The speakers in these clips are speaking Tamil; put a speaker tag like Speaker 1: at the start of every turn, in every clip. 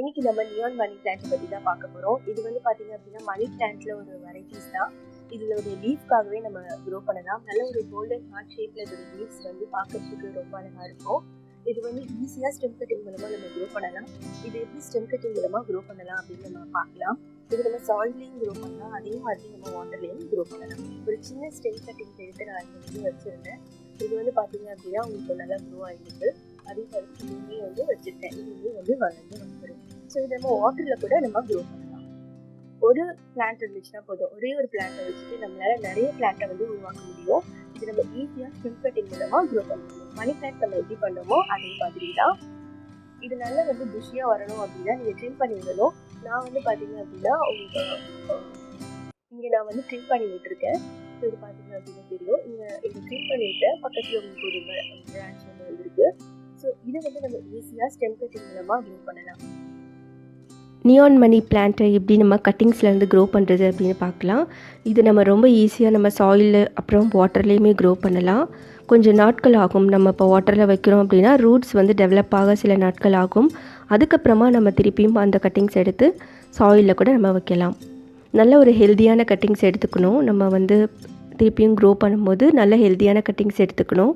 Speaker 1: இன்னைக்கு நம்ம நியான் மணி பிளான்ட் பற்றி தான் பார்க்க போகிறோம். இது வந்து பார்த்தீங்க அப்படின்னா மணி பிளான்ட்ல ஒரு வெரைட்டிஸ் தான். இதோடைய லீஃப்காகவே நம்ம க்ரோ பண்ணலாம். நல்ல ஒரு கோல்டன் ஹார்ட் ஷேப்ல இதோட லீவ்ஸ் வந்து பார்க்கறதுக்கு ரொம்ப அழகாக இருக்கும். இது வந்து ஈஸியாக ஸ்டெம் கட்டிங் மூலமாக நம்ம க்ரோ பண்ணலாம். இது எப்படி ஸ்டெம் கட்டிங் மூலமாக க்ரோ பண்ணலாம் அப்படின்னு நம்ம பார்க்கலாம். இது நம்ம சாயிலையும் க்ரோ பண்ணலாம், அதே மாதிரி நம்ம வாட்டர்லையும் க்ரோ பண்ணலாம். ஒரு சின்ன ஸ்டெம் கட்டிங் எடுத்து நான் இங்கே வந்து வச்சுருந்தேன். இது வந்து பார்த்தீங்க அப்படின்னா உங்களுக்கு நல்லா க்ரோ ஆகிருக்கு. அதே மாதிரி இதுவுமே வந்து வச்சுருக்கேன். இதுவுமே வந்து வளர்ந்து வந்துடும். ஸோ இது நம்ம வாட்டரில் கூட நம்ம க்ரோ பண்ணலாம். ஒரு பிளான்ட் இருந்துச்சுன்னா போதும், ஒரே ஒரு பிளான்ட்டை வச்சுட்டு நம்மளால நிறைய பிளான்ட்டை வந்து உருவாக்க முடியும். இது நம்ம ஈஸியாக ஸ்டெம் கட்டிங் மூலமாக க்ரோ பண்ண முடியும். மணி பிளான்ட் நம்ம எப்படி பண்ணுமோ அதே மாதிரி தான். இது நல்லா வந்து புஷியாக வரணும் அப்படின்னா நீங்கள் ட்ரிம் பண்ணி விடணும். நான் வந்து பார்த்தீங்க அப்படின்னா உங்களுக்கு இங்கே நான் வந்து ட்ரிம் பண்ணி விட்டுருக்கேன். ஸோ இது பார்த்தீங்க அப்படின்னா தெரியும். இங்கே ட்ரிம் பண்ணிவிட்டு பக்கத்தில் உங்களுக்கு ஒரு பிரான்ச் வந்து வந்துருக்கு. ஸோ இதை வந்து நம்ம ஈஸியாக ஸ்டெம் கட்டிங் மூலமாக க்ரோ பண்ணலாம்.
Speaker 2: நியான் மணி பிளான்ட்டை எப்படி நம்ம கட்டிங்ஸ்லேருந்து க்ரோ பண்ணுறது அப்படின்னு பார்க்கலாம். இது நம்ம ரொம்ப ஈஸியாக நம்ம சாயிலில் அப்புறம் வாட்டர்லேயுமே க்ரோ பண்ணலாம். கொஞ்சம் நாட்கள் ஆகும். நம்ம இப்போ வாட்டரில் வைக்கிறோம் அப்படின்னா ரூட்ஸ் வந்து டெவலப் ஆக சில நாட்கள் ஆகும். அதுக்கப்புறமா நம்ம திருப்பியும் அந்த கட்டிங்ஸ் எடுத்து சாயிலில் கூட நம்ம வைக்கலாம். நல்ல ஒரு ஹெல்த்தியான கட்டிங்ஸ் எடுத்துக்கணும். நம்ம வந்து திருப்பியும் க்ரோ பண்ணும்போது நல்ல ஹெல்த்தியான கட்டிங்ஸ் எடுத்துக்கணும்.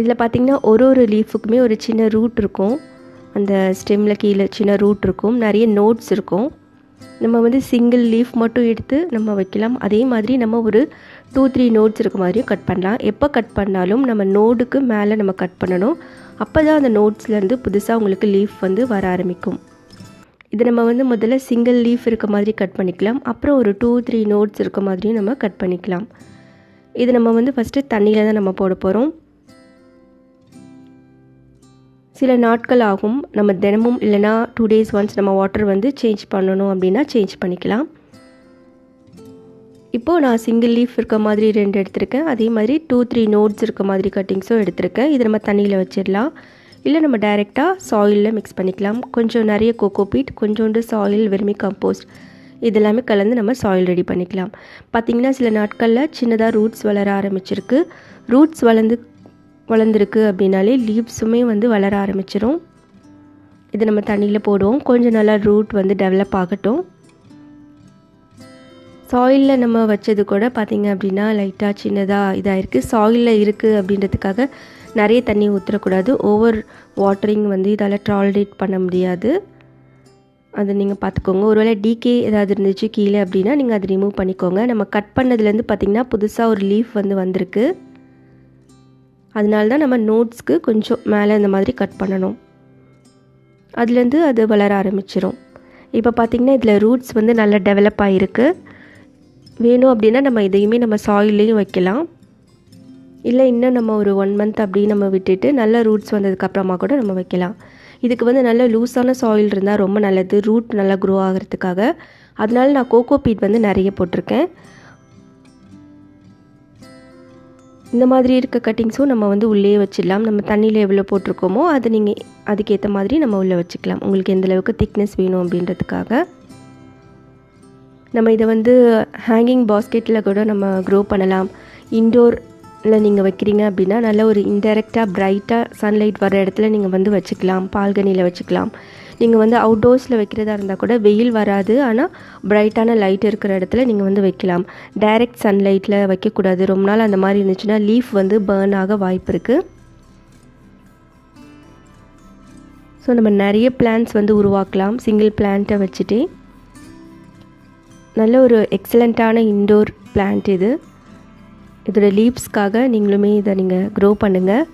Speaker 2: இதில் பார்த்திங்கன்னா ஒரு லீஃபுக்குமே ஒரு சின்ன ரூட் இருக்கும். அந்த ஸ்டெம்மில் கீழே சின்ன ரூட் இருக்கும், நிறைய நோட்ஸ் இருக்கும். நம்ம வந்து சிங்கிள் லீஃப் மட்டும் எடுத்து நம்ம வைக்கலாம். அதே மாதிரி நம்ம ஒரு 2-3 நோட்ஸ் இருக்க மாதிரியும் கட் பண்ணலாம். எப்போ கட் பண்ணாலும் நம்ம நோடுக்கு மேலே நம்ம கட் பண்ணணும். அப்போ தான் அந்த நோட்ஸ்லேருந்து புதுசாக உங்களுக்கு லீஃப் வந்து வர ஆரம்பிக்கும். இது நம்ம வந்து முதல்ல சிங்கிள் லீஃப் இருக்க மாதிரி கட் பண்ணிக்கலாம். அப்புறம் ஒரு 2-3 நோட்ஸ் இருக்க மாதிரியும் நம்ம கட் பண்ணிக்கலாம். இது நம்ம வந்து ஃபஸ்ட்டு தண்ணியில் தான் நம்ம போட போகிறோம். சில நாட்கள் ஆகும். நம்ம தினமும் இல்லைனா 2 days ஒன்ஸ் நம்ம வாட்டர் வந்து சேஞ்ச் பண்ணணும் அப்படின்னா சேஞ்ச் பண்ணிக்கலாம். இப்போது நான் சிங்கிள் லீஃப் இருக்க மாதிரி 2 எடுத்திருக்கேன். அதே மாதிரி 2-3 நோட்ஸ் இருக்க மாதிரி கட்டிங்ஸும் எடுத்திருக்கேன். இது நம்ம தண்ணியில் வச்சிடலாம். இல்லை நம்ம டைரெக்டாக சாயிலில் மிக்ஸ் பண்ணிக்கலாம். கொஞ்சம் நிறைய கோகோபீட், கொஞ்சோண்டு சாயில், வெர்மிகம்போஸ்ட் இதெல்லாமே கலந்து நம்ம சாயில் ரெடி பண்ணிக்கலாம். பார்த்திங்கன்னா சில நாட்களில் சின்னதாக ரூட்ஸ் வளர ஆரம்பிச்சிருக்கு. ரூட்ஸ் வளர்ந்துருக்கு அப்படின்னாலே லீவ்ஸுமே வந்து வளர ஆரம்பிச்சிடும். இது நம்ம தண்ணியில் போடுவோம். கொஞ்சம் நல்லா ரூட் வந்து டெவலப் ஆகட்டும். சாயிலில் நம்ம வச்சது கூட பார்த்திங்க அப்படின்னா லைட்டாக சின்னதாக இதாக இருக்குது. சாயிலில் இருக்குது அப்படின்றதுக்காக நிறைய தண்ணி ஊற்றக்கூடாது. ஓவர் வாட்டரிங் வந்து இதால் டாலரேட் பண்ண முடியாது. அது நீங்கள் பார்த்துக்கோங்க. ஒருவேளை டிகே ஏதாவது இருந்துச்சு கீழே அப்படின்னா நீங்கள் அதை ரிமூவ் பண்ணிக்கோங்க. நம்ம கட் பண்ணதுலேருந்து பார்த்திங்கன்னா புதுசாக ஒரு லீஃப் வந்து வந்திருக்கு. அதனால தான் நம்ம நோட்ஸ்க்கு கொஞ்சம் மேலே இந்த மாதிரி கட் பண்ணணும். அதுலேருந்து அது வளர ஆரம்பிச்சிடும். இப்போ பார்த்திங்கன்னா இதில் ரூட்ஸ் வந்து நல்லா டெவலப் ஆகிருக்கு. வேணும் அப்படின்னா நம்ம இதையுமே நம்ம சாயில்லையும் வைக்கலாம். இல்லை இன்னும் நம்ம ஒரு 1 month அப்படியே நம்ம விட்டுட்டு நல்ல ரூட்ஸ் வந்ததுக்கப்புறமா கூட நம்ம வைக்கலாம். இதுக்கு வந்து நல்ல லூஸான சாயில் இருந்தால் ரொம்ப நல்லது, ரூட் நல்லா க்ரோ ஆகிறதுக்காக. அதனால நான் கோகோபீட் வந்து நிறைய போட்டிருக்கேன். இந்த மாதிரி இருக்க கட்டிங்ஸும் நம்ம வந்து உள்ளே வச்சிடலாம். நம்ம தண்ணியில் எவ்வளோ போட்டிருக்கோமோ அது நீங்கள் அதுக்கேற்ற மாதிரி நம்ம உள்ளே வச்சுக்கலாம். உங்களுக்கு எந்தளவுக்கு திக்னஸ் வேணும் அப்படின்றதுக்காக. நம்ம இதை வந்து ஹேங்கிங் பாஸ்கெட்டில் கூட நம்ம க்ரோ பண்ணலாம். இன்டோரில் நீங்கள் வைக்கிறீங்க அப்படின்னா நல்ல ஒரு இன்டைரக்டாக பிரைட்டாக சன்லைட் வர இடத்துல நீங்கள் வந்து வச்சுக்கலாம். பால்கனியில் வச்சுக்கலாம். நீங்கள் வந்து அவுட்டோர்ஸில் வைக்கிறதா இருந்தால் கூட வெயில் வராது, ஆனால் பிரைட்டான லைட் இருக்கிற இடத்துல நீங்கள் வந்து வைக்கலாம். டைரக்ட் சன்லைட்டில் வைக்கக்கூடாது. ரொம்ப நாள் அந்த மாதிரி இருந்துச்சுன்னா லீஃப் வந்து பர்ன் ஆக வாய்ப்பு இருக்குது. ஸோ நம்ம நிறைய பிளான்ட்ஸ் வந்து உருவாக்கலாம் சிங்கிள் பிளான்ட்டை வச்சுட்டே. நல்ல ஒரு எக்ஸலண்ட்டான இன்டோர் பிளான்ட் இது. இதோட லீவ்ஸ்க்காக நீங்களுமே இதை நீங்கள் க்ரோ பண்ணுங்கள்.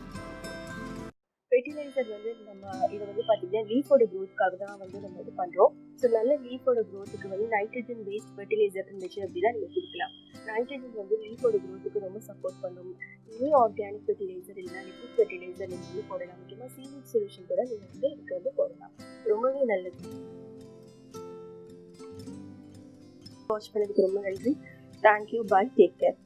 Speaker 1: ஃபெர்டிலைசர் வந்து நம்ம இதை வந்து பார்த்தீங்கன்னா லீஃபோட க்ரோத்துக்காக தான் வந்து நம்ம இது பண்ணுறோம். ஸோ நல்ல லீஃபோட க்ரோத்துக்கு வந்து நைட்ரஜன் பேஸ்ட் ஃபெர்டிலைசர் இருந்துச்சு அப்படின்னா நீங்கள் கொடுக்கலாம். நைட்ரஜன் வந்து லீஃபோட க்ரோத்துக்கு ரொம்ப சப்போர்ட் பண்ணும். இதே ஆர்கானிக் ஃபெர்டிலைசர் இல்லைனா லிக்விட் ஃபெர்டிலைசர் நீங்கள் வந்து போடலாம். முக்கியமாக சீவிட் சொல்யூஷன் கூட நீங்கள் வந்து இதுக்கு வந்து போடலாம். ரொம்பவே நல்லது. வாட்ச் பண்ணதுக்கு ரொம்ப நன்றி. தேங்க்யூ. பாய். Take care.